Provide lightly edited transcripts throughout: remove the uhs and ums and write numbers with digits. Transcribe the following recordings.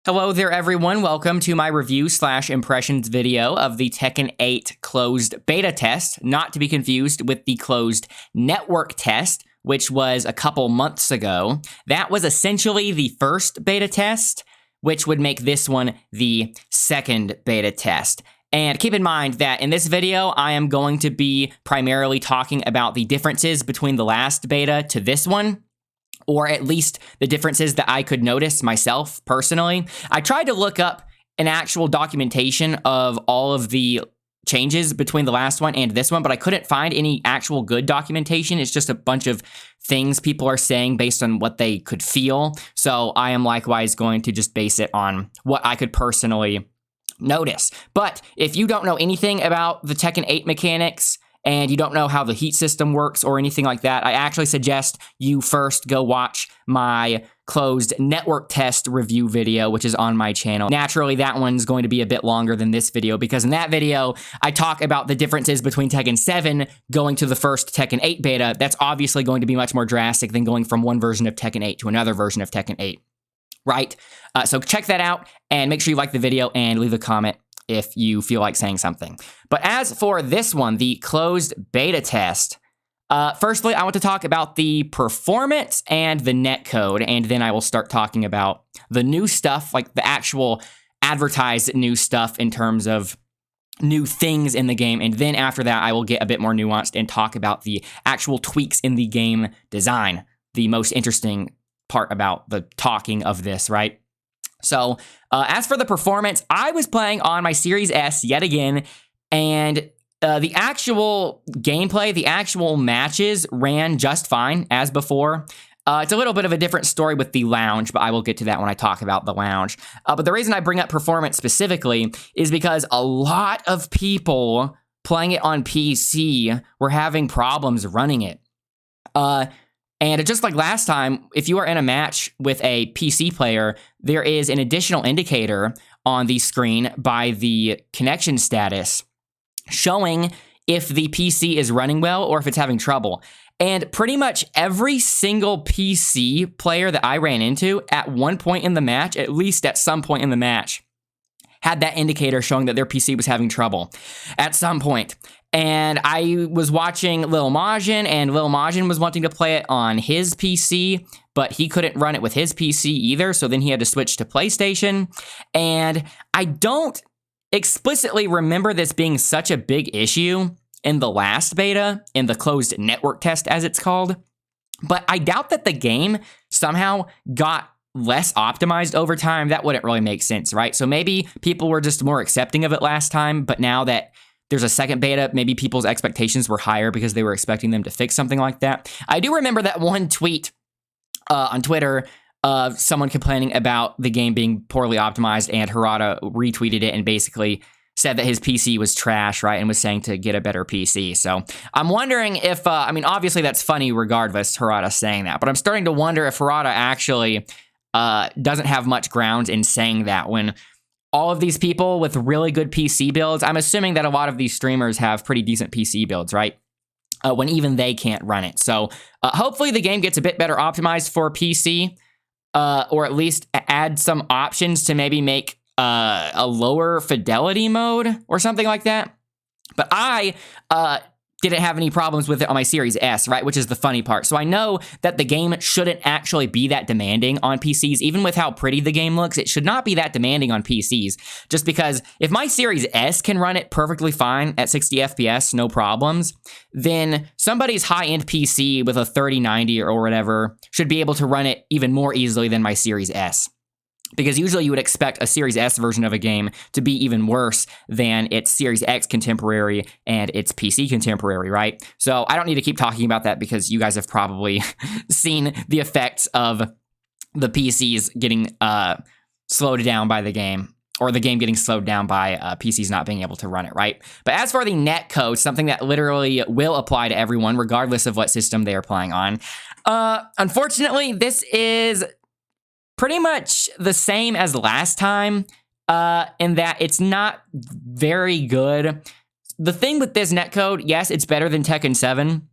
Hello there, everyone. Welcome to my review/impressions video of the Tekken 8 closed beta test, not to be confused with the closed network test, which was a couple months ago. That was essentially the first beta test, which would make this one the second beta test. And keep in mind that in this video, I am going to be primarily talking about the differences between the last beta to this one, or at least the differences that I could notice myself personally. I tried to look up an actual documentation of all of the changes between the last one and this one, but I couldn't find any actual good documentation. It's just a bunch of things people are saying based on what they could feel. So I am likewise going to just base it on what I could personally notice. But if you don't know anything about the Tekken 8 mechanics, and you don't know how the heat system works or anything like that, I actually suggest you first go watch my closed network test review video, which is on my channel. Naturally, that one's going to be a bit longer than this video, because in that video, I talk about the differences between Tekken 7 going to the first Tekken 8 beta. That's obviously going to be much more drastic than going from one version of Tekken 8 to another version of Tekken 8, right? So check that out, and make sure you like the video and leave a comment if you feel like saying something. But as for this one, the closed beta test, firstly, I want to talk about the performance and the netcode, and then I will start talking about the new stuff, like the actual advertised new stuff in terms of new things in the game, and then after that, I will get a bit more nuanced and talk about the actual tweaks in the game design, the most interesting part about the talking of this, right? So, as for the performance, I was playing on my Series S yet again, and the actual gameplay, the actual matches ran just fine as before. It's a little bit of a different story with the lounge, but I will get to that when I talk about the lounge. But the reason I bring up performance specifically is because a lot of people playing it on PC were having problems running it. And just like last time, if you are in a match with a PC player, there is an additional indicator on the screen by the connection status showing if the PC is running well or if it's having trouble. And pretty much every single PC player that I ran into at one point in the match, at least at some point in the match, had that indicator showing that their PC was having trouble at some point. And I was watching Lil Majin, and Lil Majin was wanting to play it on his PC, but he couldn't run it with his PC either, so then he had to switch to PlayStation. And I don't explicitly remember this being such a big issue in the last beta, in the closed network test as it's called, but I doubt that the game somehow got less optimized over time. That wouldn't really make sense, right? So maybe people were just more accepting of it last time, but now that there's a second beta, maybe people's expectations were higher because they were expecting them to fix something like that. I do remember that one tweet on Twitter of someone complaining about the game being poorly optimized, and Harada retweeted it and basically said that his PC was trash, right, and was saying to get a better PC. So I'm wondering if, I mean, obviously that's funny regardless, Harada saying that, but I'm starting to wonder if Harada actually doesn't have much ground in saying that when all of these people with really good PC builds, I'm assuming that a lot of these streamers have pretty decent PC builds, right? When even they can't run it. So hopefully the game gets a bit better optimized for PC, or at least add some options to maybe make a lower fidelity mode or something like that. But I didn't have any problems with it on my Series S, right? Which is the funny part. So I know that the game shouldn't actually be that demanding on PCs. Even with how pretty the game looks, it should not be that demanding on PCs. Just because if my Series S can run it perfectly fine at 60 FPS, no problems, then somebody's high-end PC with a 3090 or whatever should be able to run it even more easily than my Series S. Because usually you would expect a Series S version of a game to be even worse than its Series X contemporary and its PC contemporary, right? So I don't need to keep talking about that because you guys have probably seen the effects of the PCs getting slowed down by the game, or the game getting slowed down by PCs not being able to run it, right? But as for the netcode, something that literally will apply to everyone regardless of what system they are playing on, unfortunately, this is pretty much the same as last time, in that it's not very good. The thing with this netcode, yes, it's better than Tekken 7,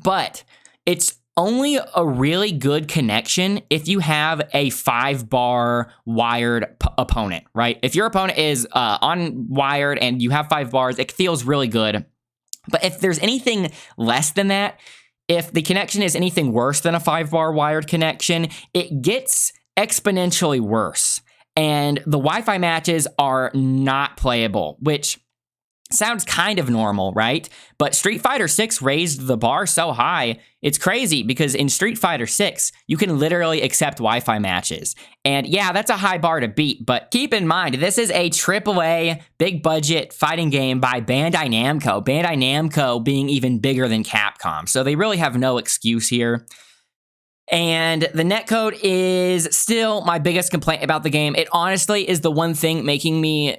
but it's only a really good connection if you have a 5-bar wired opponent, right? If your opponent is on wired and you have 5 bars, it feels really good. But if there's anything less than that, if the connection is anything worse than a 5-bar wired connection, it gets exponentially worse. And the Wi-Fi matches are not playable, which sounds kind of normal, right? But Street Fighter 6 raised the bar so high, it's crazy because in Street Fighter 6, you can literally accept Wi-Fi matches. And yeah, that's a high bar to beat, but keep in mind, this is a AAA, big budget fighting game by Bandai Namco. Bandai Namco being even bigger than Capcom, so they really have no excuse here. And the netcode is still my biggest complaint about the game. It honestly is the one thing making me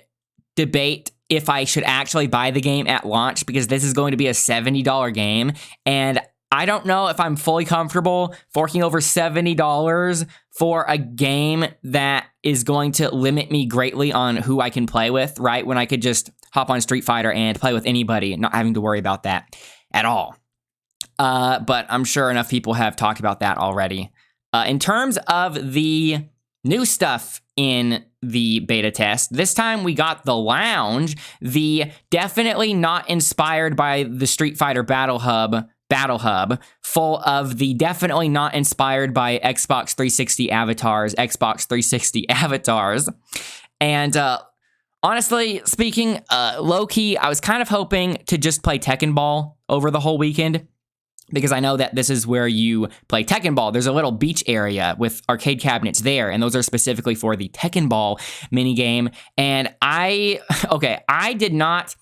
debate if I should actually buy the game at launch, because this is going to be a $70 game, and I don't know if I'm fully comfortable forking over $70 for a game that is going to limit me greatly on who I can play with, right? When I could just hop on Street Fighter and play with anybody, not having to worry about that at all. But I'm sure enough people have talked about that already. In terms of the new stuff in the beta test, this time we got the lounge, the definitely not inspired by the Street Fighter Battle Hub, full of the definitely not inspired by Xbox 360 avatars. And honestly speaking, low-key, I was kind of hoping to just play Tekken Ball over the whole weekend, because I know that this is where you play Tekken Ball. There's a little beach area with arcade cabinets there, and those are specifically for the Tekken Ball minigame. And I did not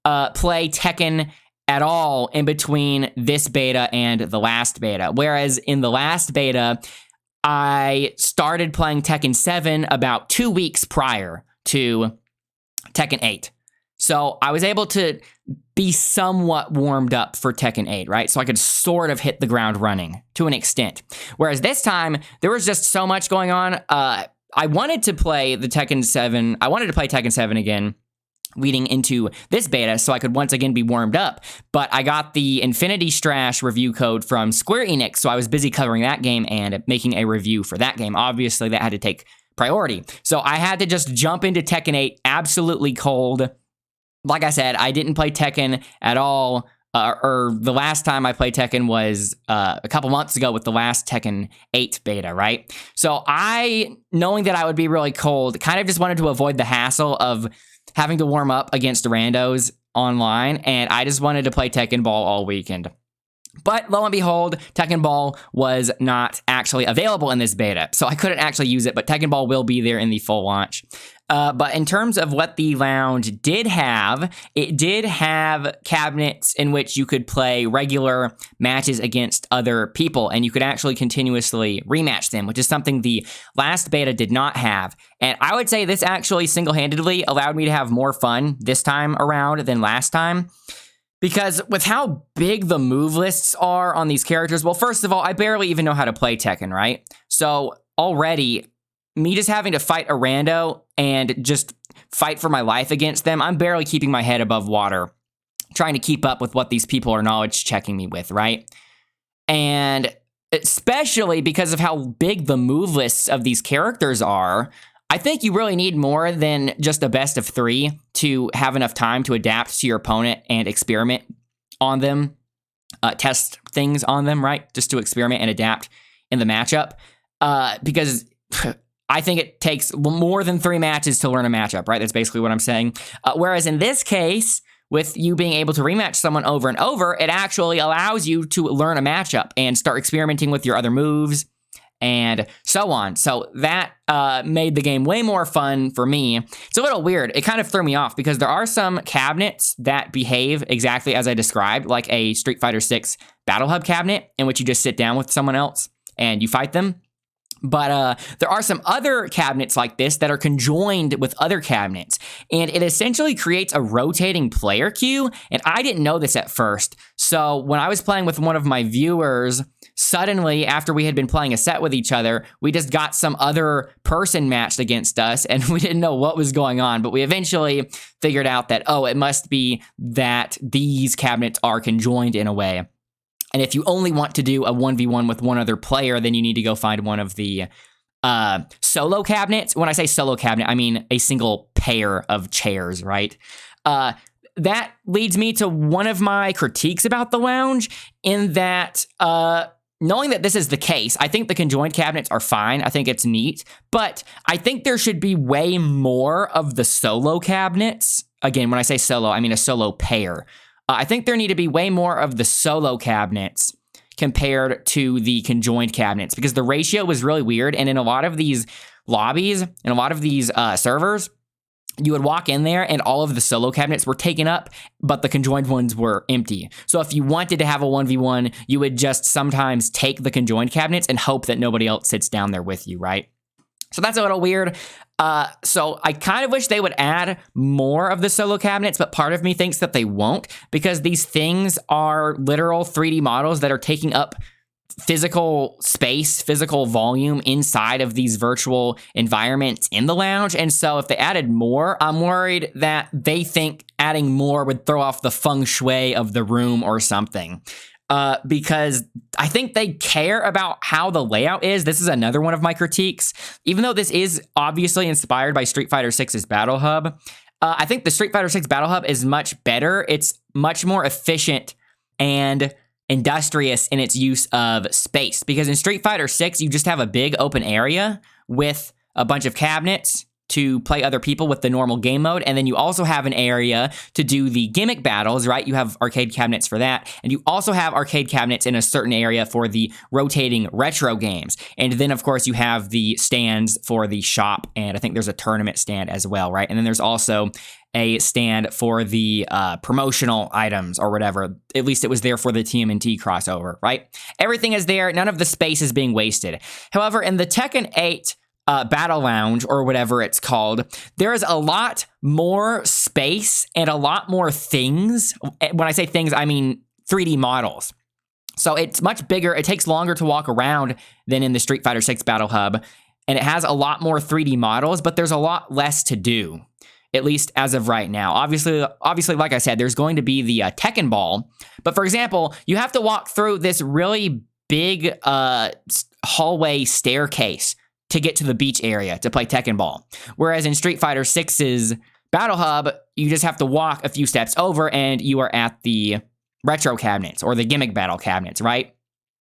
play Tekken at all in between this beta and the last beta. Whereas in the last beta, I started playing Tekken 7 about 2 weeks prior to Tekken 8. So I was able to be somewhat warmed up for Tekken 8, right? So I could sort of hit the ground running to an extent. Whereas this time, there was just so much going on. I wanted to play the Tekken 7. I wanted to play Tekken 7 again leading into this beta so I could once again be warmed up. But I got the Infinity Strash review code from Square Enix, so I was busy covering that game and making a review for that game. Obviously, that had to take priority. So I had to just jump into Tekken 8 absolutely cold. Like I said, I didn't play Tekken at all, or the last time I played Tekken was a couple months ago with the last Tekken 8 beta, right? So knowing that I would be really cold, kind of just wanted to avoid the hassle of having to warm up against randos online, and I just wanted to play Tekken Ball all weekend. But lo and behold, Tekken Ball was not actually available in this beta, so I couldn't actually use it, but Tekken Ball will be there in the full launch. But in terms of what the lounge did have, it did have cabinets in which you could play regular matches against other people, and you could actually continuously rematch them, which is something the last beta did not have. And I would say this actually single-handedly allowed me to have more fun this time around than last time. Because with how big the move lists are on these characters, well, first of all, I barely even know how to play Tekken, right? So already, me just having to fight a rando and just fight for my life against them, I'm barely keeping my head above water, trying to keep up with what these people are knowledge checking me with, right? And especially because of how big the move lists of these characters are, I think you really need more than just a best of 3 to have enough time to adapt to your opponent and experiment on them, test things on them, right? Just to experiment and adapt in the matchup. Because I think it takes more than 3 matches to learn a matchup, right? That's basically what I'm saying. Whereas in this case, with you being able to rematch someone over and over, it actually allows you to learn a matchup and start experimenting with your other moves and so on. So that made the game way more fun for me. It's a little weird. It kind of threw me off because there are some cabinets that behave exactly as I described, like a Street Fighter 6 Battle Hub cabinet in which you just sit down with someone else and you fight them. But there are some other cabinets like this that are conjoined with other cabinets, and it essentially creates a rotating player queue, and I didn't know this at first. So when I was playing with one of my viewers, suddenly, after we had been playing a set with each other, we just got some other person matched against us, and we didn't know what was going on, but we eventually figured out that, oh, it must be that these cabinets are conjoined in a way. And if you only want to do a 1v1 with one other player, then you need to go find one of the solo cabinets. When I say solo cabinet, I mean a single pair of chairs, right? That leads me to one of my critiques about the lounge, in that knowing that this is the case, I think the conjoined cabinets are fine. I think it's neat, but I think there should be way more of the solo cabinets. Again, when I say solo, I mean a solo pair. I think there need to be way more of the solo cabinets compared to the conjoined cabinets, because the ratio was really weird. And in a lot of these lobbies, in a lot of these servers, you would walk in there and all of the solo cabinets were taken up, but the conjoined ones were empty. So if you wanted to have a 1v1, you would just sometimes take the conjoined cabinets and hope that nobody else sits down there with you, right? So that's a little weird. So I kind of wish they would add more of the solo cabinets, but part of me thinks that they won't, because these things are literal 3D models that are taking up physical space, physical volume inside of these virtual environments in the lounge. And so if they added more, I'm worried that they think adding more would throw off the feng shui of the room or something. Because I think they care about how the layout is. This is another one of my critiques. Even though this is obviously inspired by Street Fighter 6's Battle Hub, I think the Street Fighter 6 Battle Hub is much better. It's much more efficient and industrious in its use of space. Because in Street Fighter 6, you just have a big open area with a bunch of cabinets to play other people with the normal game mode. And then you also have an area to do the gimmick battles, right? You have arcade cabinets for that. And you also have arcade cabinets in a certain area for the rotating retro games. And then, of course, you have the stands for the shop. And I think there's a tournament stand as well, right? And then there's also a stand for the promotional items or whatever. At least it was there for the TMNT crossover, right? Everything is there. None of the space is being wasted. However, in the Tekken 8 Battle Lounge, or whatever it's called, there is a lot more space and a lot more things. When I say things, I mean 3D models. So it's much bigger. It takes longer to walk around than in the Street Fighter 6 Battle Hub. And it has a lot more 3D models, but there's a lot less to do, at least as of right now. Obviously, like I said, there's going to be the Tekken Ball. But for example, you have to walk through this really big hallway staircase to get to the beach area to play Tekken Ball. Whereas in Street Fighter 6's Battle Hub, you just have to walk a few steps over and you are at the retro cabinets or the gimmick battle cabinets, right?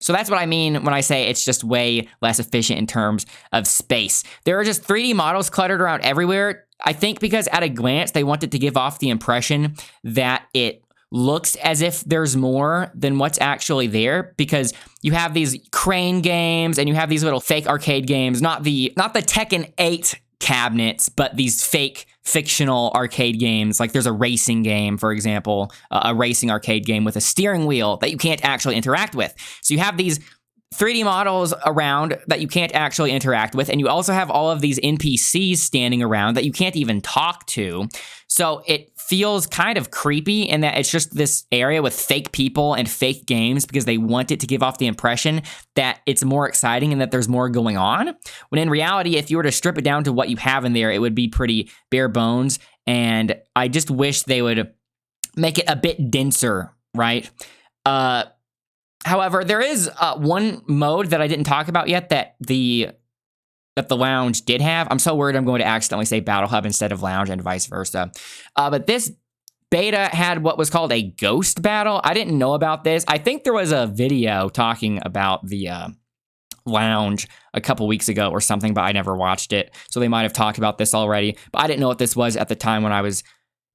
So that's what I mean when I say it's just way less efficient in terms of space. There are just 3D models cluttered around everywhere. I think because at a glance, they wanted to give off the impression that it looks as if there's more than what's actually there, because you have these crane games and you have these little fake arcade games, not the Tekken 8 cabinets, but these fake fictional arcade games. Like there's a racing game, for example, a racing arcade game with a steering wheel that you can't actually interact with. So you have these 3D models around that you can't actually interact with, and you also have all of these NPCs standing around that you can't even talk to. So it feels kind of creepy in that it's just this area with fake people and fake games because they want it to give off the impression that it's more exciting and that there's more going on. When in reality, if you were to strip it down to what you have in there, it would be pretty bare bones. And I just wish they would make it a bit denser, right? However, there is one mode that I didn't talk about yet that the lounge did have. I'm so worried I'm going to accidentally say Battle Hub instead of lounge and vice versa. But this beta had what was called a ghost battle. I didn't know about this. I think there was a video talking about the lounge a couple weeks ago or something, but I never watched it. So they might have talked about this already. But I didn't know what this was at the time when I was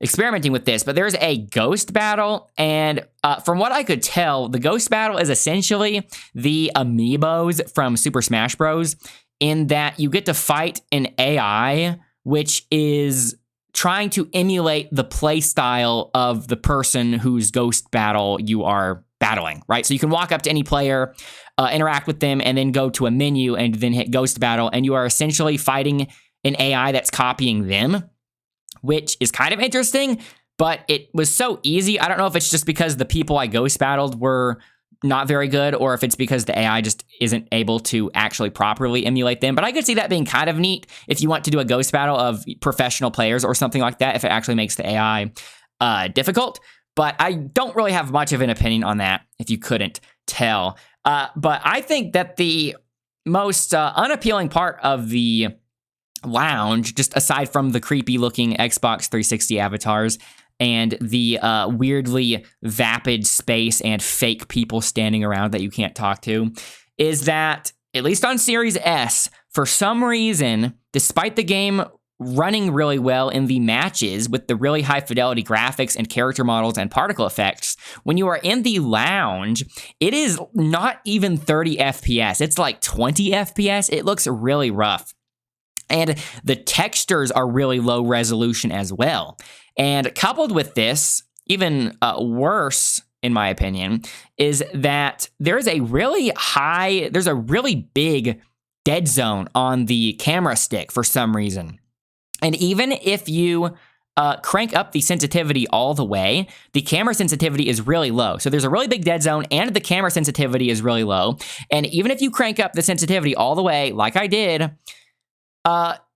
experimenting with this. But there's a ghost battle, and from what I could tell, the ghost battle is essentially the amiibos from Super Smash Bros. In that you get to fight an AI, which is trying to emulate the play style of the person whose ghost battle you are battling, right? So you can walk up to any player, interact with them, and then go to a menu and then hit ghost battle, and you are essentially fighting an AI that's copying them, which is kind of interesting, but it was so easy. I don't know if it's just because the people I ghost battled were not very good, or if it's because the AI just isn't able to actually properly emulate them. But I could see that being kind of neat if you want to do a ghost battle of professional players or something like that, if it actually makes the AI difficult. But I don't really have much of an opinion on that if you couldn't tell. But I think that the most unappealing part of the lounge, just aside from the creepy looking Xbox 360 avatars and the weirdly vapid space and fake people standing around that you can't talk to, is that, at least on Series S, for some reason, despite the game running really well in the matches with the really high fidelity graphics and character models and particle effects, when you are in the lounge, it is not even 30 FPS. It's like 20 FPS. It looks really rough. And the textures are really low resolution as well. And coupled with this, even worse, in my opinion, is that there's a really big dead zone on the camera stick for some reason. And even if you crank up the sensitivity all the way, the camera sensitivity is really low. So there's a really big dead zone and the camera sensitivity is really low. And even if you crank up the sensitivity all the way, like I did,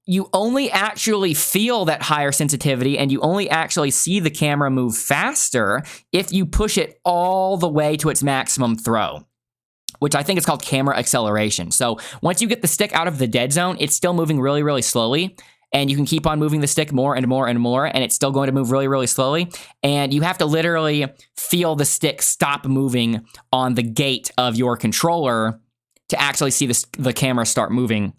you only actually feel that higher sensitivity and you only actually see the camera move faster if you push it all the way to its maximum throw, which I think is called camera acceleration. So once you get the stick out of the dead zone, it's still moving really, really slowly. And you can keep on moving the stick more and more and more, and it's still going to move really, really slowly. And you have to literally feel the stick stop moving on the gate of your controller to actually see the camera start moving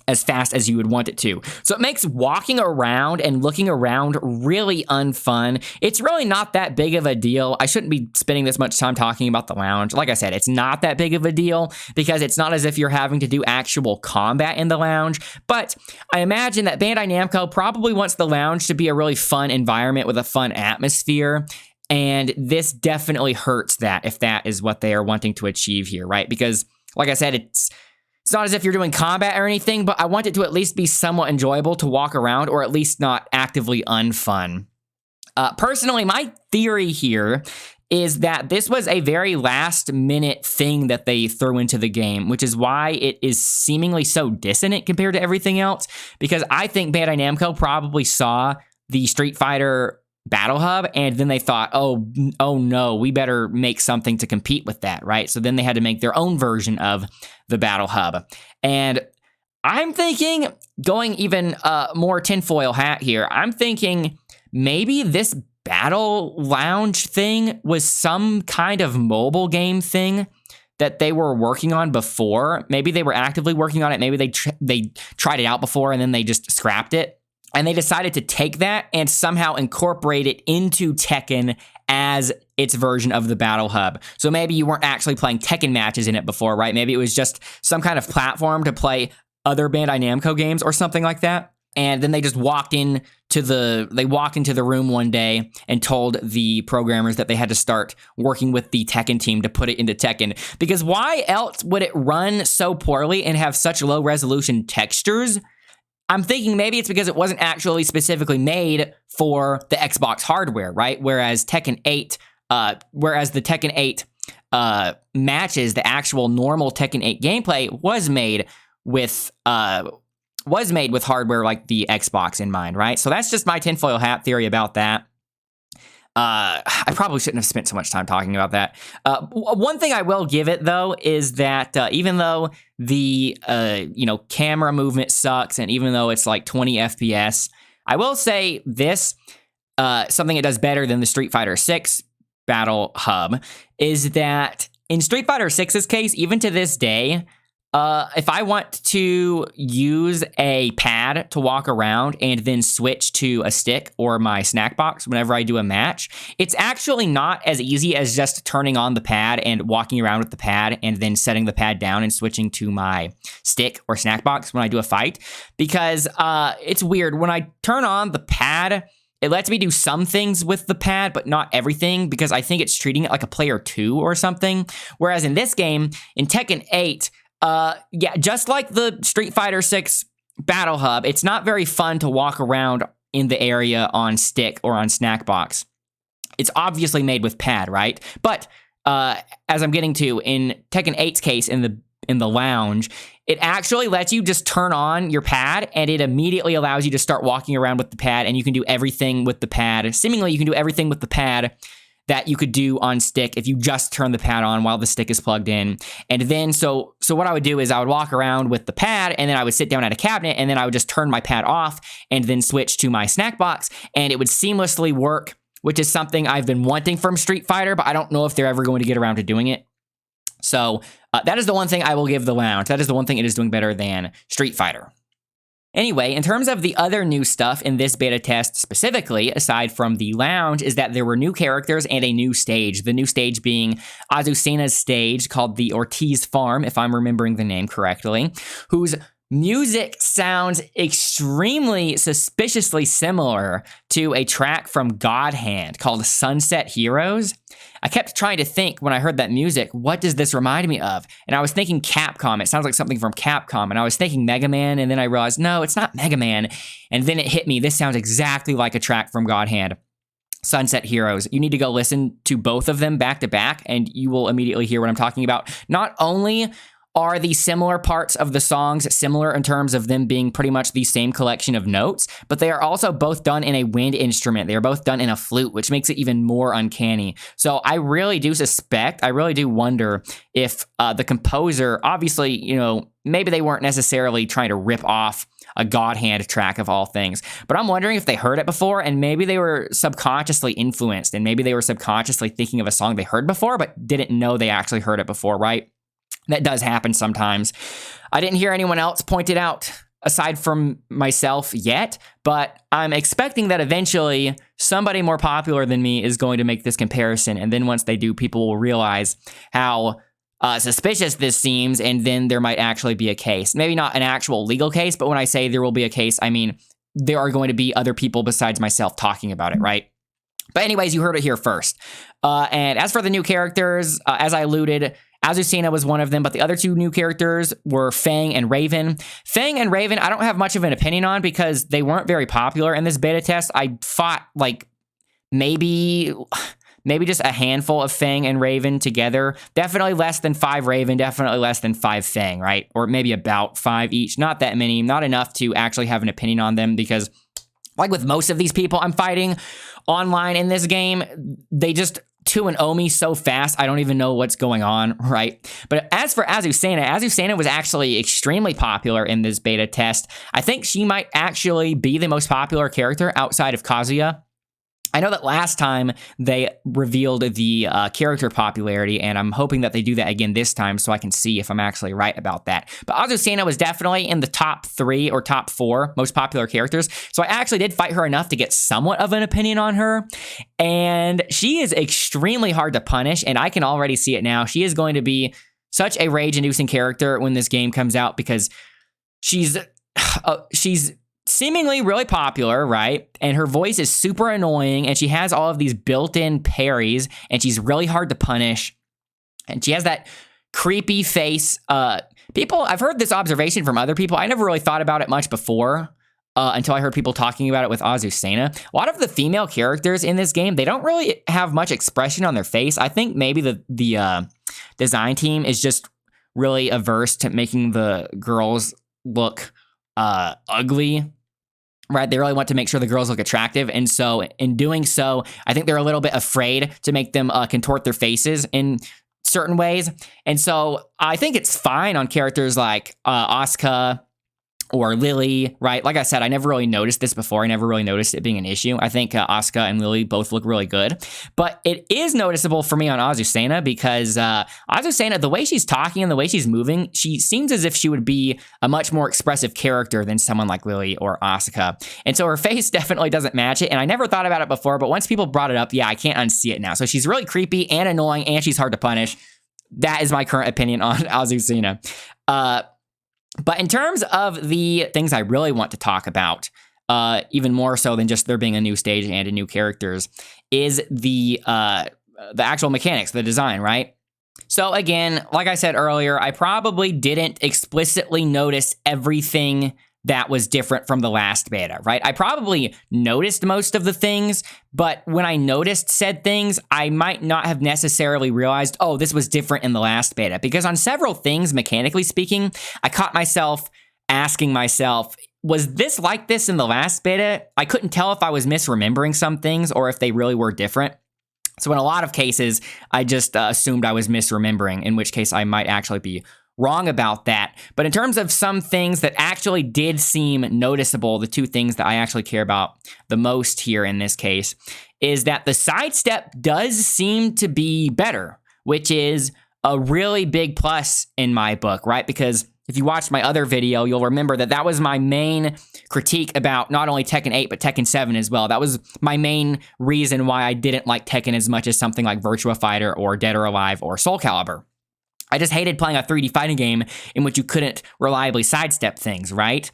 as fast as you would want it to. So it makes walking around and looking around really unfun. It's really not that big of a deal. I shouldn't be spending this much time talking about the lounge. Like I said, it's not that big of a deal because it's not as if you're having to do actual combat in the lounge. But I imagine that Bandai Namco probably wants the lounge to be a really fun environment with a fun atmosphere. And this definitely hurts that if that is what they are wanting to achieve here, right? Because, like I said, it's not as if you're doing combat or anything, but I want it to at least be somewhat enjoyable to walk around, or at least not actively unfun. Personally, my theory here is that this was a very last-minute thing that they threw into the game, which is why it is seemingly so dissonant compared to everything else, because I think Bandai Namco probably saw the Street Fighter Battle Hub, and then they thought, oh no, we better make something to compete with that, right? So then they had to make their own version of the Battle Hub. And I'm thinking, going even more tinfoil hat here, I'm thinking maybe this Battle Lounge thing was some kind of mobile game thing that they were working on before. Maybe they were actively working on it. Maybe they tried it out before and then they just scrapped it. And they decided to take that and somehow incorporate it into Tekken as its version of the Battle Hub. So maybe you weren't actually playing Tekken matches in it before, right? Maybe it was just some kind of platform to play other Bandai Namco games or something like that. And then they just walked into the room one day and told the programmers that they had to start working with the Tekken team to put it into Tekken. Because why else would it run so poorly and have such low resolution textures? I'm thinking maybe it's because it wasn't actually specifically made for the Xbox hardware, right? Whereas the Tekken 8 matches, the actual normal Tekken 8 gameplay was made with hardware like the Xbox in mind, right? So that's just my tinfoil hat theory about that. I probably shouldn't have spent so much time talking about that. One thing I will give it, though, is that even though the camera movement sucks, and even though it's like 20 FPS, I will say this, something it does better than the Street Fighter 6 Battle Hub, is that in Street Fighter 6's case, even to this day, if I want to use a pad to walk around and then switch to a stick or my snack box whenever I do a match, it's actually not as easy as just turning on the pad and walking around with the pad and then setting the pad down and switching to my stick or snack box when I do a fight. Because it's weird. When I turn on the pad, it lets me do some things with the pad, but not everything, because I think it's treating it like a player 2 or something. Whereas in this game, in Tekken 8, just like the Street Fighter 6 Battle Hub, it's not very fun to walk around in the area on stick or on snack box. It's obviously made with pad, right? But as I'm getting to, in Tekken 8's case, in the lounge, it actually lets you just turn on your pad, and it immediately allows you to start walking around with the pad, and you can do everything with the pad. Seemingly, you can do everything with the pad that you could do on stick if you just turn the pad on while the stick is plugged in. And then, so what I would do is I would walk around with the pad, and then I would sit down at a cabinet, and then I would just turn my pad off and then switch to my snack box, and it would seamlessly work, which is something I've been wanting from Street Fighter, but I don't know if they're ever going to get around to doing it. So that is the one thing I will give the lounge. That is the one thing it is doing better than Street Fighter. Anyway, in terms of the other new stuff in this beta test specifically, aside from the lounge, is that there were new characters and a new stage. The new stage being Azucena's stage, called the Ortiz Farm, if I'm remembering the name correctly, whose music sounds extremely suspiciously similar to a track from God Hand called Sunset Heroes. I kept trying to think when I heard that music, what does this remind me of? And I was thinking Capcom. It sounds like something from Capcom. And I was thinking Mega Man, and then I realized, no, it's not Mega Man. And then it hit me. This sounds exactly like a track from God Hand. Sunset Heroes. You need to go listen to both of them back to back, and you will immediately hear what I'm talking about. Not only are the similar parts of the songs similar in terms of them being pretty much the same collection of notes, but they are also both done in a wind instrument. They are both done in a flute, which makes it even more uncanny. So I really do suspect, I really do wonder if the composer, obviously, you know, maybe they weren't necessarily trying to rip off a God Hand track of all things, but I'm wondering if they heard it before and maybe they were subconsciously influenced, and maybe they were subconsciously thinking of a song they heard before but didn't know they actually heard it before, right? That does happen sometimes. I didn't hear anyone else point it out aside from myself yet, but I'm expecting that eventually somebody more popular than me is going to make this comparison, and then once they do, people will realize how suspicious this seems, and then there might actually be a case. Maybe not an actual legal case, but when I say there will be a case, I mean there are going to be other people besides myself talking about it, right? But anyways, you heard it here first. And as for the new characters, as I alluded, Azucena was one of them, but the other two new characters were Fang and Raven. Fang and Raven, I don't have much of an opinion on because they weren't very popular in this beta test. I fought like maybe just a handful of Fang and Raven together. Definitely less than 5 Raven, definitely less than 5 Fang, right? Or maybe about 5 each. Not that many, not enough to actually have an opinion on them because, like with most of these people I'm fighting online in this game, they just 2-0 me so fast, I don't even know what's going on, right? But as for Azucena, Azucena was actually extremely popular in this beta test. I think she might actually be the most popular character outside of Kazuya. I know that last time they revealed the character popularity, and I'm hoping that they do that again this time so I can see if I'm actually right about that. But Azucena was definitely in the top 3 or top 4 most popular characters, so I actually did fight her enough to get somewhat of an opinion on her, and she is extremely hard to punish, and I can already see it now. She is going to be such a rage-inducing character when this game comes out because she's seemingly really popular, right? And her voice is super annoying, and she has all of these built-in parries, and she's really hard to punish. And she has that creepy face. I've heard this observation from other people. I never really thought about it much before until I heard people talking about it with Azucena. A lot of the female characters in this game, they don't really have much expression on their face. I think maybe the design team is just really averse to making the girls look ugly, right? They really want to make sure the girls look attractive, and so in doing so, I think they're a little bit afraid to make them contort their faces in certain ways, and so I think it's fine on characters like Asuka or Lily, right? Like I said, I never really noticed this before. I never really noticed it being an issue. I think Asuka and Lily both look really good. But it is noticeable for me on Azucena because Azucena, the way she's talking and the way she's moving, she seems as if she would be a much more expressive character than someone like Lily or Asuka. And so her face definitely doesn't match it. And I never thought about it before, but once people brought it up, yeah, I can't unsee it now. So she's really creepy and annoying, and she's hard to punish. That is my current opinion on Azucena. But in terms of the things I really want to talk about, even more so than just there being a new stage and a new characters, is the actual mechanics, the design, right? So again, like I said earlier, I probably didn't explicitly notice everything that was different from the last beta, right? I probably noticed most of the things, but when I noticed said things, I might not have necessarily realized, oh, this was different in the last beta. Because on several things, mechanically speaking, I caught myself asking myself, was this like this in the last beta? I couldn't tell if I was misremembering some things or if they really were different. So in a lot of cases, I just assumed I was misremembering, in which case I might actually be wrong about that. But in terms of some things that actually did seem noticeable, the two things that I actually care about the most here in this case is that the sidestep does seem to be better, which is a really big plus in my book, right? Because if you watched my other video, you'll remember that that was my main critique about not only Tekken 8, but Tekken 7 as well. That was my main reason why I didn't like Tekken as much as something like Virtua Fighter or Dead or Alive or Soul Calibur. I just hated playing a 3D fighting game in which you couldn't reliably sidestep things, right?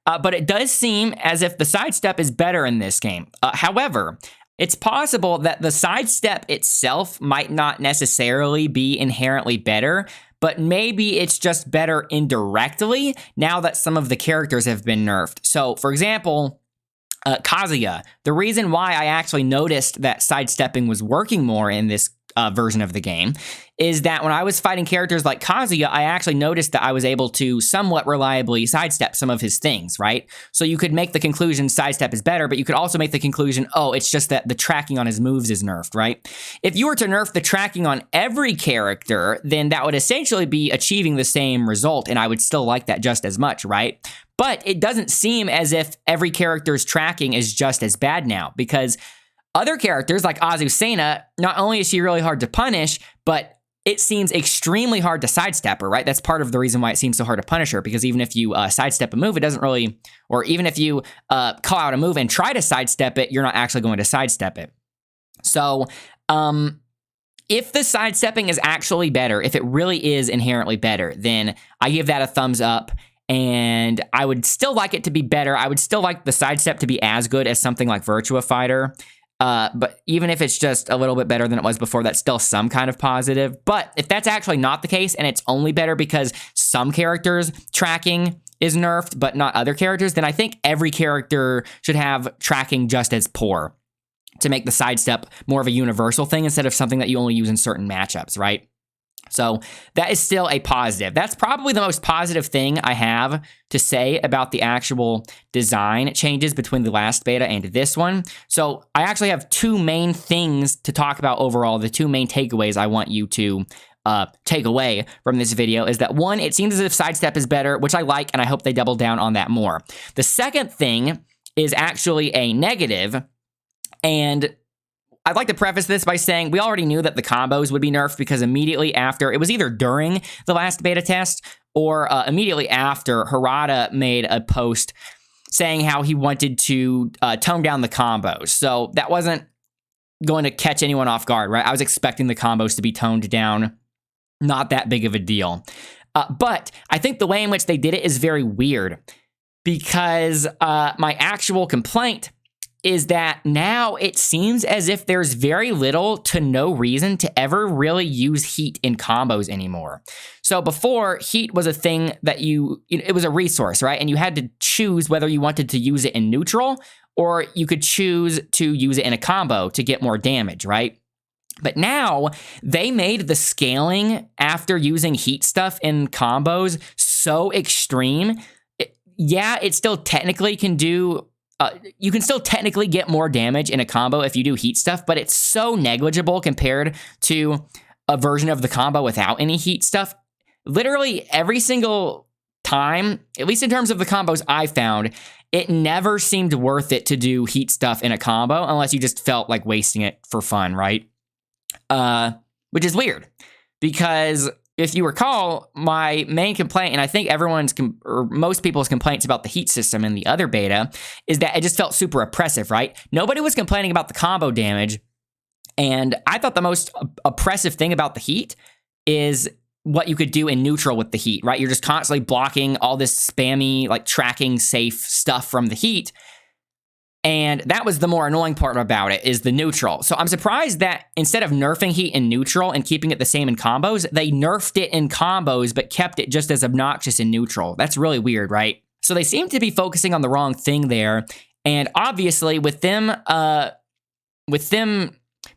But it does seem as if the sidestep is better in this game. However, it's possible that the sidestep itself might not necessarily be inherently better, but maybe it's just better indirectly now that some of the characters have been nerfed. So, for example, Kazuya. The reason why I actually noticed that sidestepping was working more in this version of the game is that when I was fighting characters like Kazuya, I actually noticed that I was able to somewhat reliably sidestep some of his things, right? So you could make the conclusion sidestep is better, but you could also make the conclusion, oh, it's just that the tracking on his moves is nerfed, right? If you were to nerf the tracking on every character, then that would essentially be achieving the same result, and I would still like that just as much, right? But it doesn't seem as if every character's tracking is just as bad now, because other characters like Azucena, not only is she really hard to punish, but it seems extremely hard to sidestep her, right? That's part of the reason why it seems so hard to punish her, because even if you sidestep a move, it doesn't really, or even if you call out a move and try to sidestep it, you're not actually going to sidestep it. So, if the sidestepping is actually better, if it really is inherently better, then I give that a thumbs up. And I would still like it to be better. I would still like the sidestep to be as good as something like Virtua Fighter. But even if it's just a little bit better than it was before, that's still some kind of positive. But if that's actually not the case, and it's only better because some characters' tracking is nerfed, but not other characters, then I think every character should have tracking just as poor to make the sidestep more of a universal thing instead of something that you only use in certain matchups, right? So that is still a positive. That's probably the most positive thing I have to say about the actual design changes between the last beta and this one. So I actually have two main things to talk about overall. The two main takeaways I want you to take away from this video is that, one, it seems as if sidestep is better, which I like, and I hope they double down on that more. The second thing is actually a negative, and I'd like to preface this by saying we already knew that the combos would be nerfed because immediately after, it was either during the last beta test or immediately after, Harada made a post saying how he wanted to tone down the combos. So that wasn't going to catch anyone off guard, right? I was expecting the combos to be toned down. Not that big of a deal. But I think the way in which they did it is very weird because my actual complaint is that now it seems as if there's very little to no reason to ever really use heat in combos anymore. So before, heat was a thing that it was a resource, right? And you had to choose whether you wanted to use it in neutral or you could choose to use it in a combo to get more damage, right? But now they made the scaling after using heat stuff in combos so extreme. It still technically can do you can still technically get more damage in a combo if you do heat stuff, but it's so negligible compared to a version of the combo without any heat stuff. Literally every single time, at least in terms of the combos I found, it never seemed worth it to do heat stuff in a combo unless you just felt like wasting it for fun, right? Which is weird because if you recall, my main complaint, and I think most people's complaints about the heat system in the other beta, is that it just felt super oppressive, right? Nobody was complaining about the combo damage, and I thought the most oppressive thing about the heat is what you could do in neutral with the heat, right? You're just constantly blocking all this spammy, like tracking safe stuff from the heat. And that was the more annoying part about it, is the neutral. So I'm surprised that instead of nerfing heat in neutral and keeping it the same in combos, they nerfed it in combos but kept it just as obnoxious in neutral. That's really weird, right? So they seem to be focusing on the wrong thing there. And obviously with them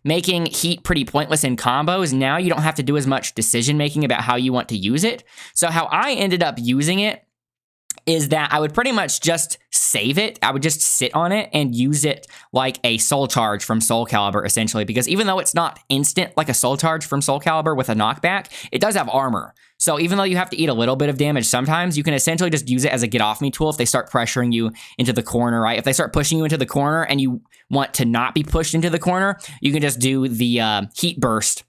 making heat pretty pointless in combos, now you don't have to do as much decision making about how you want to use it. So how I ended up using it is that I would pretty much just save it. I would just sit on it and use it like a soul charge from Soul Calibur, essentially, because even though it's not instant like a soul charge from Soul Calibur with a knockback, it does have armor. So even though you have to eat a little bit of damage sometimes, you can essentially just use it as a get off me tool if they start pressuring you into the corner, right? If they start pushing you into the corner and you want to not be pushed into the corner, you can just do the heat burst.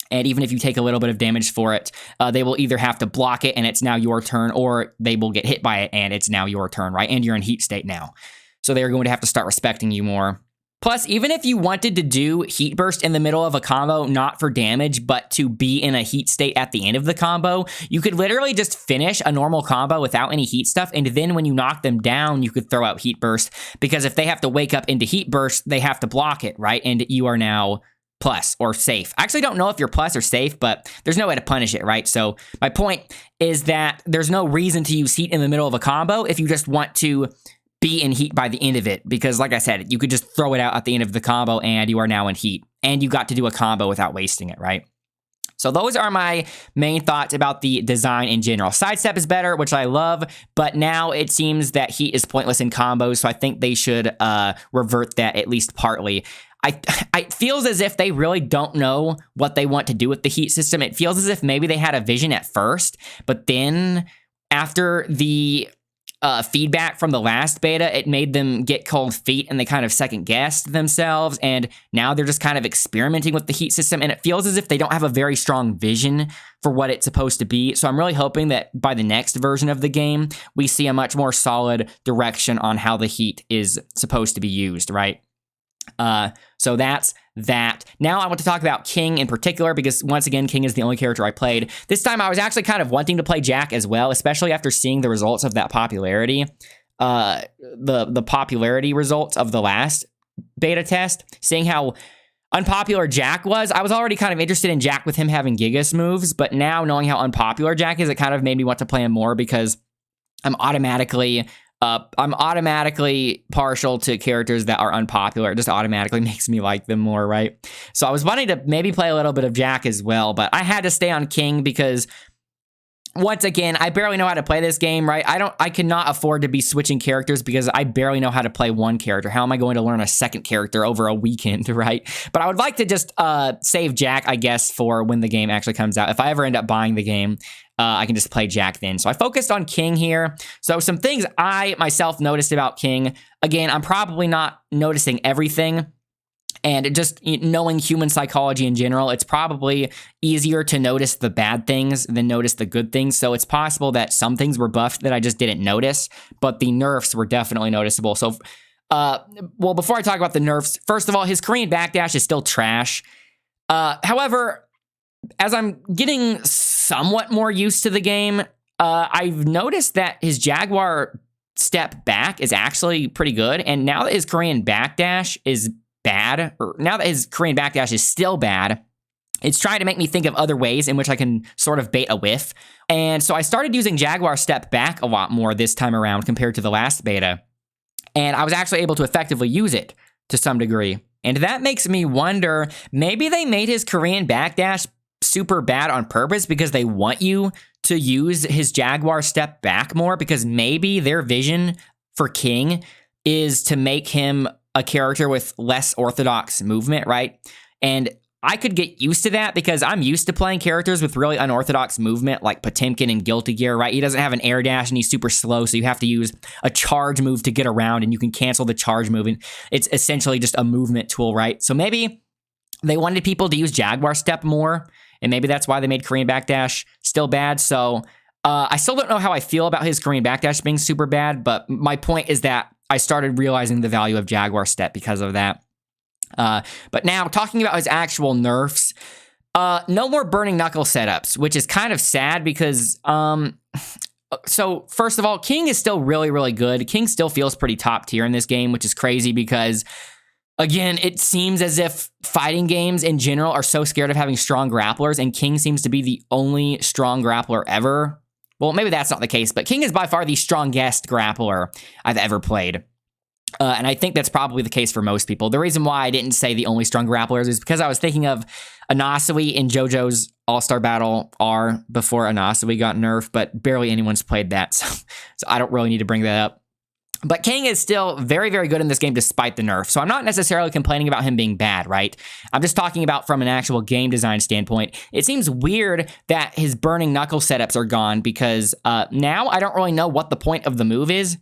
And even if you take a little bit of damage for it, they will either have to block it and it's now your turn, or they will get hit by it and it's now your turn, right? And you're in heat state now. So they're going to have to start respecting you more. Plus, even if you wanted to do heat burst in the middle of a combo, not for damage, but to be in a heat state at the end of the combo, you could literally just finish a normal combo without any heat stuff. And then when you knock them down, you could throw out heat burst, because if they have to wake up into heat burst, they have to block it, right? And you are now plus or safe. I actually don't know if you're plus or safe, but there's no way to punish it, right? So my point is that there's no reason to use heat in the middle of a combo if you just want to be in heat by the end of it, because like I said, you could just throw it out at the end of the combo and you are now in heat, and you got to do a combo without wasting it, right? So those are my main thoughts about the design in general. Sidestep is better, which I love, but now it seems that heat is pointless in combos, so I think they should revert that at least partly. It feels as if they really don't know what they want to do with the heat system. It feels as if maybe they had a vision at first, but then after the feedback from the last beta, it made them get cold feet and they kind of second guessed themselves. And now they're just kind of experimenting with the heat system. And it feels as if they don't have a very strong vision for what it's supposed to be. So I'm really hoping that by the next version of the game, we see a much more solid direction on how the heat is supposed to be used, right? So that's that. Now I want to talk about King in particular, because once again, King is the only character I played. This time I was actually kind of wanting to play Jack as well, especially after seeing the results of that popularity, the popularity results of the last beta test, seeing how unpopular Jack was. I was already kind of interested in Jack with him having Gigas moves, but now knowing how unpopular Jack is, it kind of made me want to play him more, because I'm automatically partial to characters that are unpopular. It just automatically makes me like them more, right? So I was wanting to maybe play a little bit of Jack as well, but I had to stay on King because, once again, I barely know how to play this game, right? I cannot afford to be switching characters because I barely know how to play one character. How am I going to learn a second character over a weekend, right? But I would like to just save Jack, I guess, for when the game actually comes out. If I ever end up buying the game, I can just play Jack then. So I focused on King here. So some things I myself noticed about King. Again, I'm probably not noticing everything. And just knowing human psychology in general, it's probably easier to notice the bad things than notice the good things. So it's possible that some things were buffed that I just didn't notice, but the nerfs were definitely noticeable. So, well, before I talk about the nerfs, first of all, his Korean backdash is still trash. However, as I'm getting somewhat more used to the game, I've noticed that his Jaguar step back is actually pretty good. And now that his Korean backdash is bad, or now that his Korean backdash is still bad, it's trying to make me think of other ways in which I can sort of bait a whiff. And so I started using Jaguar step back a lot more this time around compared to the last beta. And I was actually able to effectively use it to some degree. And that makes me wonder, maybe they made his Korean backdash super bad on purpose because they want you to use his Jaguar step back more, because maybe their vision for King is to make him a character with less orthodox movement, right? And I could get used to that because I'm used to playing characters with really unorthodox movement, like Potemkin in Guilty Gear, right? He doesn't have an air dash and he's super slow, so you have to use a charge move to get around, and you can cancel the charge move, and it's essentially just a movement tool, right? So maybe they wanted people to use Jaguar step more, and maybe that's why they made Korean backdash still bad. So I still don't know how I feel about his Korean backdash being super bad, but my point is that I started realizing the value of Jaguar step because of that. But now, talking about his actual nerfs, no more burning knuckle setups, which is kind of sad because, so first of all, King is still really, really good. King still feels pretty top tier in this game, which is crazy because, again, it seems as if fighting games in general are so scared of having strong grapplers, and King seems to be the only strong grappler ever. Well, maybe that's not the case, but King is by far the strongest grappler I've ever played. And I think that's probably the case for most people. The reason why I didn't say the only strong grapplers is because I was thinking of Anasui in JoJo's All-Star Battle R before Anasui got nerfed, but barely anyone's played that, so I don't really need to bring that up. But King is still very, very good in this game despite the nerf. So I'm not necessarily complaining about him being bad, right? I'm just talking about from an actual game design standpoint. It seems weird that his Burning Knuckle setups are gone because now I don't really know what the point of the move is.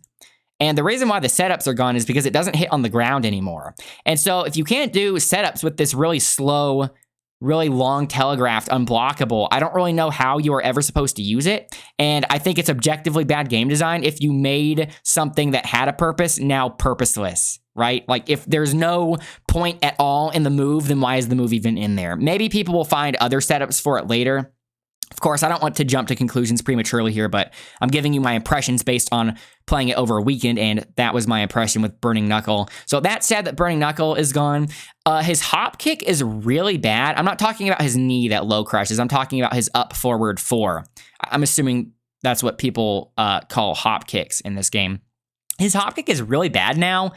And the reason why the setups are gone is because it doesn't hit on the ground anymore. And so if you can't do setups with this really slow, really long telegraphed unblockable, I don't really know how you are ever supposed to use it. And I think it's objectively bad game design if you made something that had a purpose now purposeless, right? Like if there's no point at all in the move, then why is the move even in there? Maybe people will find other setups for it later. Of course, I don't want to jump to conclusions prematurely here, but I'm giving you my impressions based on playing it over a weekend, and that was my impression with Burning Knuckle. So that said that Burning Knuckle is gone. His hop kick is really bad. I'm not talking about his knee that low crushes. I'm talking about his up forward 4. I'm assuming that's what people call hop kicks in this game. His hop kick is really bad now.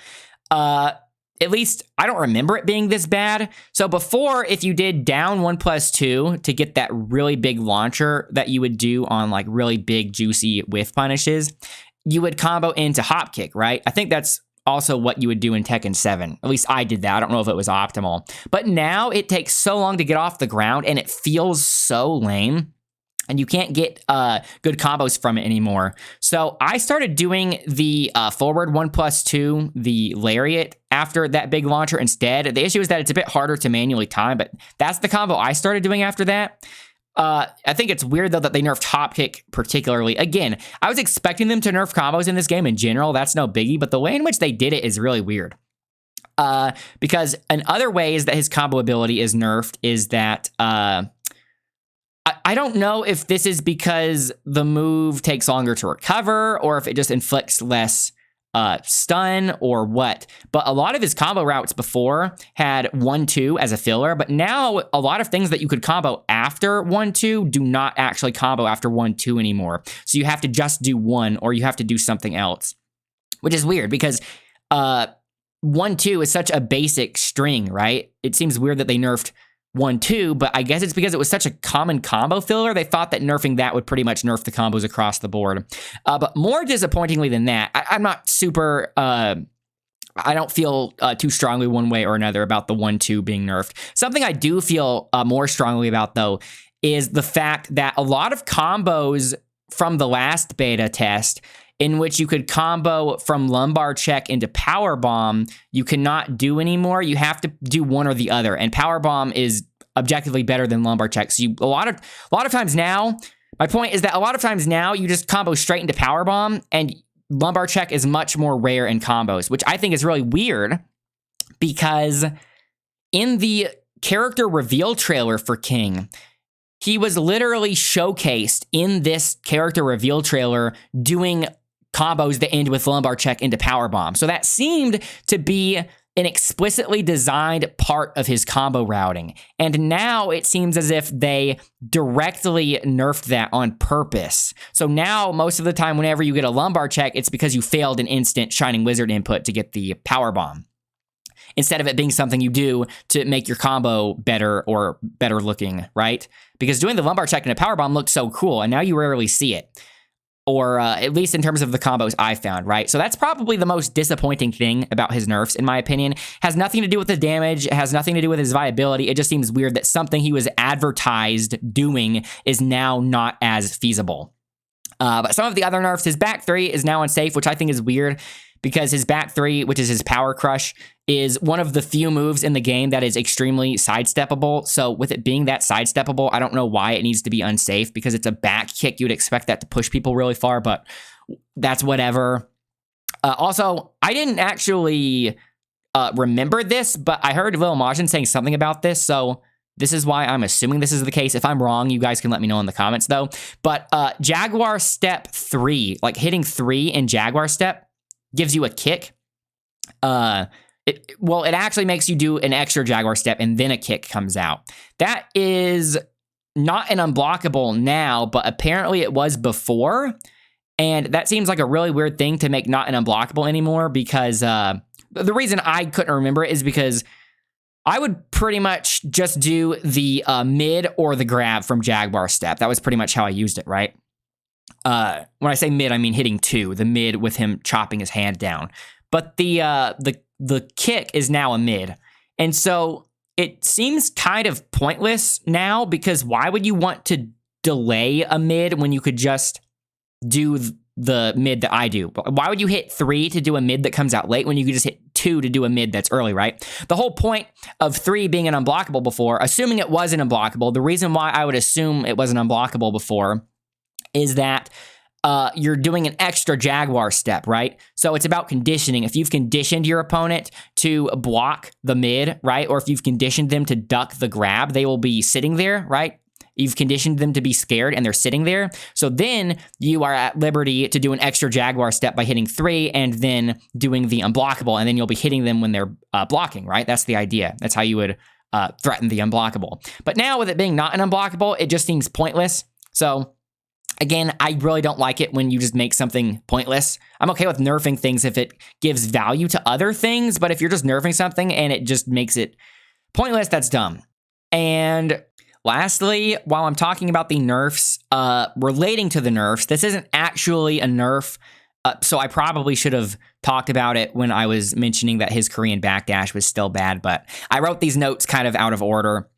At least I don't remember it being this bad. So before, if you did down 1+2 to get that really big launcher that you would do on like really big juicy whiff punishes, you would combo into hop kick, right? I think that's also what you would do in Tekken 7. At least I did that. I don't know if it was optimal. But now it takes so long to get off the ground and it feels so lame. And you can't get good combos from it anymore. So I started doing the forward 1+2, the lariat, after that big launcher instead. The issue is that it's a bit harder to manually time, but that's the combo I started doing after that. I think it's weird, though, that they nerfed hop kick particularly. Again, I was expecting them to nerf combos in this game in general. That's no biggie, but the way in which they did it is really weird. Because in other ways that his combo ability is nerfed is that... I don't know if this is because the move takes longer to recover or if it just inflicts less stun or what. But a lot of his combo routes before had 1-2 as a filler, but now a lot of things that you could combo after 1-2 do not actually combo after 1-2 anymore. So you have to just do 1 or you have to do something else, which is weird because 1-2 is such a basic string, right? It seems weird that they nerfed 1-2, but I guess it's because it was such a common combo filler, they thought that nerfing that would pretty much nerf the combos across the board. But more disappointingly than that, I'm not super... I don't feel too strongly one way or another about the 1-2 being nerfed. Something I do feel more strongly about, though, is the fact that a lot of combos from the last beta test in which you could combo from lumbar check into power bomb, you cannot do anymore. You have to do one or the other, and power bomb is objectively better than lumbar check. So a lot of times now, my point is that a lot of times now you just combo straight into power bomb, and lumbar check is much more rare in combos, which I think is really weird because in the character reveal trailer for King, he was literally showcased in this character reveal trailer doing combos that end with lumbar check into power bomb. So that seemed to be an explicitly designed part of his combo routing. And now it seems as if they directly nerfed that on purpose. So now most of the time whenever you get a lumbar check, it's because you failed an instant Shining Wizard input to get the power bomb, instead of it being something you do to make your combo better or better looking, right? Because doing the lumbar check and a power bomb looked so cool, and now you rarely see it. Or at least in terms of the combos I found, right? So that's probably the most disappointing thing about his nerfs, in my opinion. Has nothing to do with the damage, has nothing to do with his viability. It just seems weird that something he was advertised doing is now not as feasible. But some of the other nerfs, his back 3 is now unsafe, which I think is weird, because his back 3, which is his power crush, is one of the few moves in the game that is extremely sidesteppable. So with it being that sidesteppable, I don't know why it needs to be unsafe, because it's a back kick. You'd expect that to push people really far, but that's whatever. Also, I didn't actually remember this, but I heard Lil Majin saying something about this, so this is why I'm assuming this is the case. If I'm wrong, you guys can let me know in the comments, though. But Jaguar Step 3, like hitting 3 in Jaguar Step, gives you a kick. It actually makes you do an extra Jaguar Step and then a kick comes out. That is not an unblockable now, but apparently it was before. And that seems like a really weird thing to make not an unblockable anymore, because the reason I couldn't remember it is because I would pretty much just do the mid or the grab from Jaguar Step. That was pretty much how I used it, right? When I say mid, I mean hitting 2, the mid with him chopping his hand down. But the kick is now a mid. And so it seems kind of pointless now, because why would you want to delay a mid when you could just do the mid that I do? Why would you hit 3 to do a mid that comes out late when you could just hit 2 to do a mid that's early, right? The whole point of 3 being an unblockable before, assuming it was an unblockable, the reason why I would assume it was an unblockable before is that you're doing an extra Jaguar Step, right? So it's about conditioning. If you've conditioned your opponent to block the mid, right? Or if you've conditioned them to duck the grab, they will be sitting there, right? You've conditioned them to be scared and they're sitting there. So then you are at liberty to do an extra Jaguar Step by hitting 3 and then doing the unblockable, and then you'll be hitting them when they're blocking, right? That's the idea. That's how you would threaten the unblockable. But now with it being not an unblockable, it just seems pointless. So again, I really don't like it when you just make something pointless. I'm okay with nerfing things if it gives value to other things, but if you're just nerfing something and it just makes it pointless, that's dumb. And lastly, while I'm talking about the nerfs, relating to the nerfs, this isn't actually a nerf, so I probably should have talked about it when I was mentioning that his Korean backdash was still bad, but I wrote these notes kind of out of order.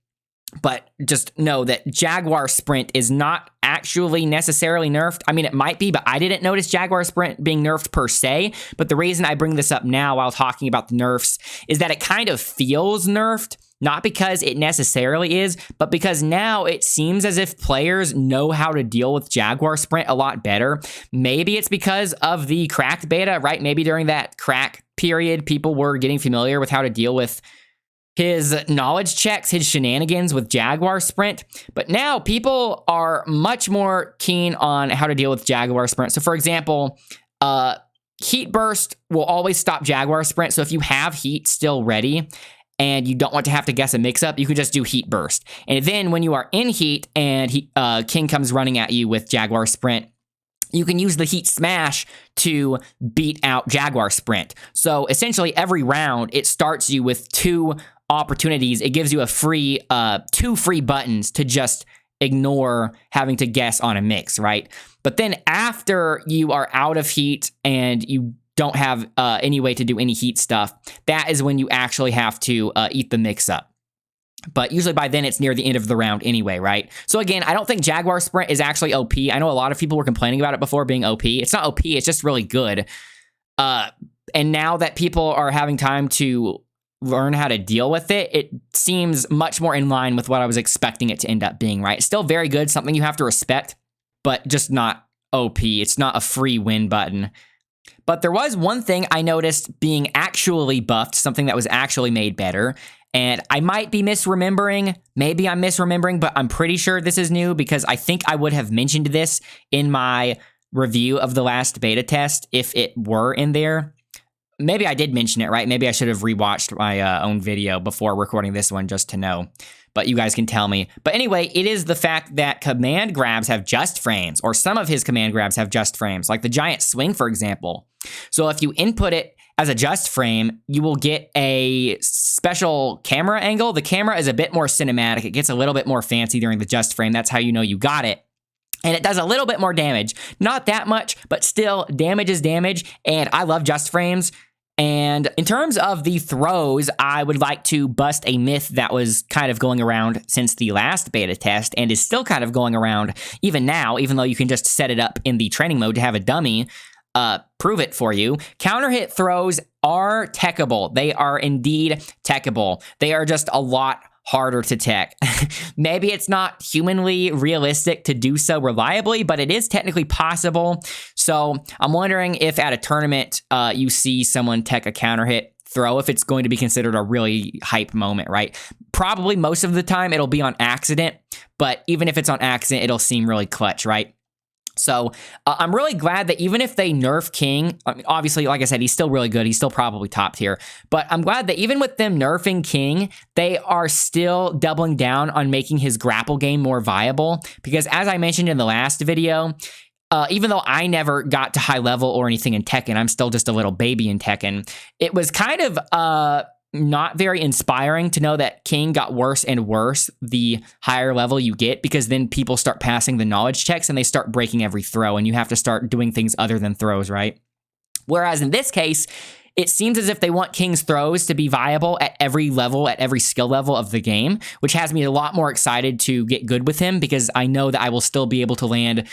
But just know that Jaguar Sprint is not actually necessarily nerfed. I mean, it might be, but I didn't notice Jaguar Sprint being nerfed per se. But the reason I bring this up now while talking about the nerfs is that it kind of feels nerfed, not because it necessarily is, but because now it seems as if players know how to deal with Jaguar Sprint a lot better. Maybe it's because of the cracked beta, right? Maybe during that crack period, people were getting familiar with how to deal with his knowledge checks, his shenanigans with Jaguar Sprint. But now people are much more keen on how to deal with Jaguar Sprint. So for example, Heat Burst will always stop Jaguar Sprint. So if you have Heat still ready and you don't want to have to guess a mix-up, you can just do Heat Burst. And then when you are in Heat and King comes running at you with Jaguar Sprint, you can use the Heat Smash to beat out Jaguar Sprint. So essentially every round, it starts you with 2 opportunities. It gives you a free 2 free buttons to just ignore having to guess on a mix, right? But then after you are out of Heat and you don't have any way to do any Heat stuff, that is when you actually have to eat the mix up. But usually by then it's near the end of the round anyway, right? So again, I don't think Jaguar Sprint is actually OP. I know a lot of people were complaining about it before being OP. It's not OP, it's just really good. And now that people are having time to learn how to deal with it, it seems much more in line with what I was expecting it to end up being, right? It's still very good, something you have to respect, but just not OP. It's not a free win button. But there was one thing I noticed being actually buffed, something that was actually made better, and I might be misremembering. Maybe I'm misremembering, but I'm pretty sure this is new because I think I would have mentioned this in my review of the last beta test if it were in there. Maybe I did mention it, right? Maybe I should have rewatched my own video before recording this one just to know. But you guys can tell me. But anyway, it is the fact that command grabs have just frames, or some of his command grabs have just frames, like the giant swing, for example. So if you input it as a just frame, you will get a special camera angle. The camera is a bit more cinematic. It gets a little bit more fancy during the just frame. That's how you know you got it. And it does a little bit more damage. Not that much, but still, damage is damage. And I love just frames. And in terms of the throws, I would like to bust a myth that was kind of going around since the last beta test and is still kind of going around even now, even though you can just set it up in the training mode to have a dummy prove it for you. Counter hit throws are techable. They are indeed techable. They are just a lot harder to tech. Maybe it's not humanly realistic to do so reliably, but it is technically possible. So I'm wondering if at a tournament you see someone tech a counter hit throw, if it's going to be considered a really hype moment, right? Probably most of the time it'll be on accident, but even if it's on accident, it'll seem really clutch, right? So I'm really glad that even if they nerf King, I mean, obviously, like I said, he's still really good. He's still probably top tier. But I'm glad that even with them nerfing King, they are still doubling down on making his grapple game more viable. Because as I mentioned in the last video, even though I never got to high level or anything in Tekken, I'm still just a little baby in Tekken. It was kind of not very inspiring to know that King got worse and worse the higher level you get, because then people start passing the knowledge checks and they start breaking every throw, and you have to start doing things other than throws, right? Whereas in this case, it seems as if they want King's throws to be viable at every level, at every skill level of the game, which has me a lot more excited to get good with him, because I know that I will still be able to land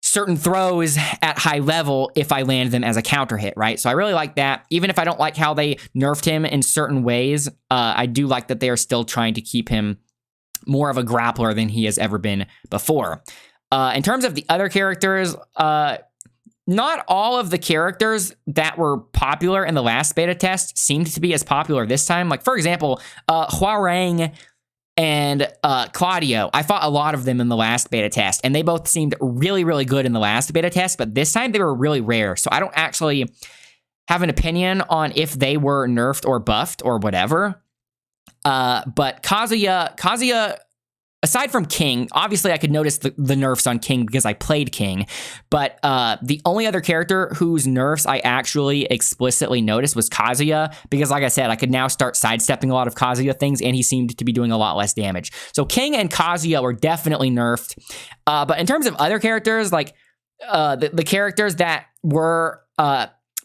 certain throws at high level if I land them as a counter hit, right? So I really like that. Even if I don't like how they nerfed him in certain ways, I do like that they are still trying to keep him more of a grappler than he has ever been before. In terms of the other characters, not all of the characters that were popular in the last beta test seemed to be as popular this time. Like, for example, Huarang and Claudio. I fought a lot of them in the last beta test, and they both seemed really, really good in the last beta test, but this time they were really rare. So I don't actually have an opinion on if they were nerfed or buffed or whatever. But Kazuya, aside from King, obviously I could notice the nerfs on King because I played King, but the only other character whose nerfs I actually explicitly noticed was Kazuya, because like I said, I could now start sidestepping a lot of Kazuya things, and he seemed to be doing a lot less damage. So King and Kazuya were definitely nerfed. But in terms of other characters, like the characters that were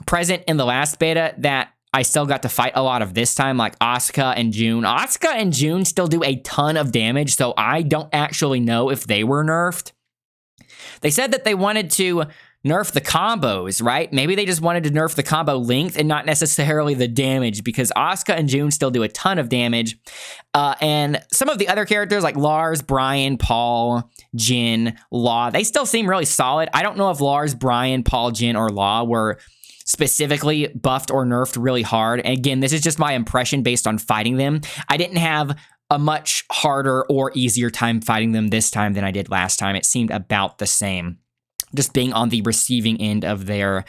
present in the last beta that I still got to fight a lot of this time, like Asuka and June. Asuka and June still do a ton of damage, so I don't actually know if they were nerfed. They said that they wanted to nerf the combos, right? Maybe they just wanted to nerf the combo length and not necessarily the damage, because Asuka and June still do a ton of damage. And some of the other characters like Lars, Brian, Paul, Jin, Law, they still seem really solid. I don't know if Lars, Brian, Paul, Jin, or Law were specifically buffed or nerfed really hard. And again, this is just my impression based on fighting them. I didn't have a much harder or easier time fighting them this time than I did last time. It seemed about the same, just being on the receiving end of their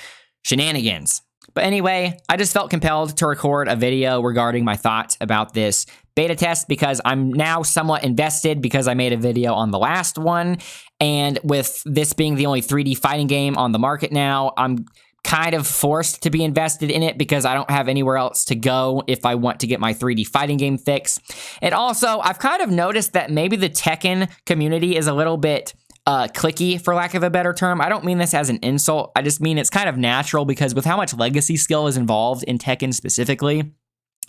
shenanigans. But anyway, I just felt compelled to record a video regarding my thoughts about this beta test, because I'm now somewhat invested because I made a video on the last one. And with this being the only 3D fighting game on the market now, I'm kind of forced to be invested in it because I don't have anywhere else to go if I want to get my 3D fighting game fix. And also, I've kind of noticed that maybe the Tekken community is a little bit clicky, for lack of a better term. I don't mean this as an insult. I just mean it's kind of natural, because with how much legacy skill is involved in Tekken specifically,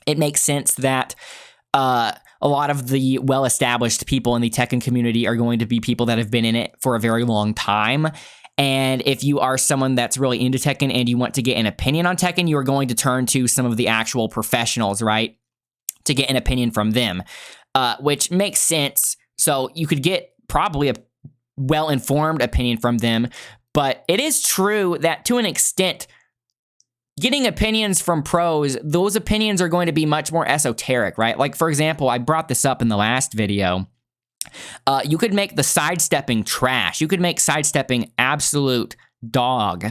it makes sense that a lot of the well-established people in the Tekken community are going to be people that have been in it for a very long time. And if you are someone that's really into Tekken and you want to get an opinion on Tekken, you are going to turn to some of the actual professionals, right, to get an opinion from them, which makes sense. So you could get probably a well-informed opinion from them. But it is true that to an extent, getting opinions from pros, those opinions are going to be much more esoteric, right? Like, for example, I brought this up in the last video. You could make the sidestepping trash. You could make sidestepping absolute dog.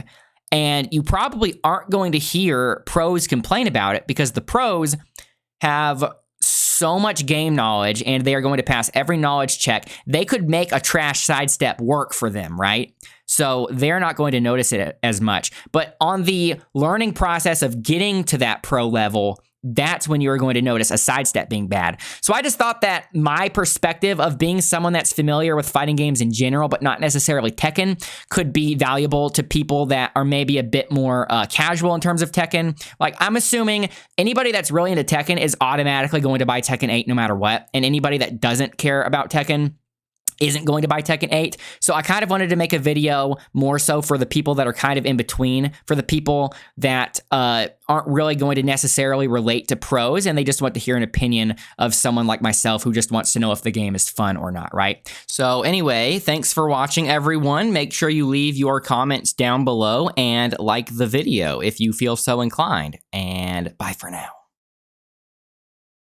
And you probably aren't going to hear pros complain about it, because the pros have so much game knowledge and they are going to pass every knowledge check. They could make a trash sidestep work for them, right? So they're not going to notice it as much. But on the learning process of getting to that pro level, that's when you're going to notice a sidestep being bad. So I just thought that my perspective of being someone that's familiar with fighting games in general, but not necessarily Tekken, could be valuable to people that are maybe a bit more casual in terms of Tekken. Like, I'm assuming anybody that's really into Tekken is automatically going to buy Tekken 8 no matter what. And anybody that doesn't care about Tekken isn't going to buy Tekken 8. So I kind of wanted to make a video more so for the people that are kind of in between, for the people that aren't really going to necessarily relate to pros, and they just want to hear an opinion of someone like myself who just wants to know if the game is fun or not, right? So anyway, thanks for watching, everyone. Make sure you leave your comments down below and like the video if you feel so inclined, and bye for now.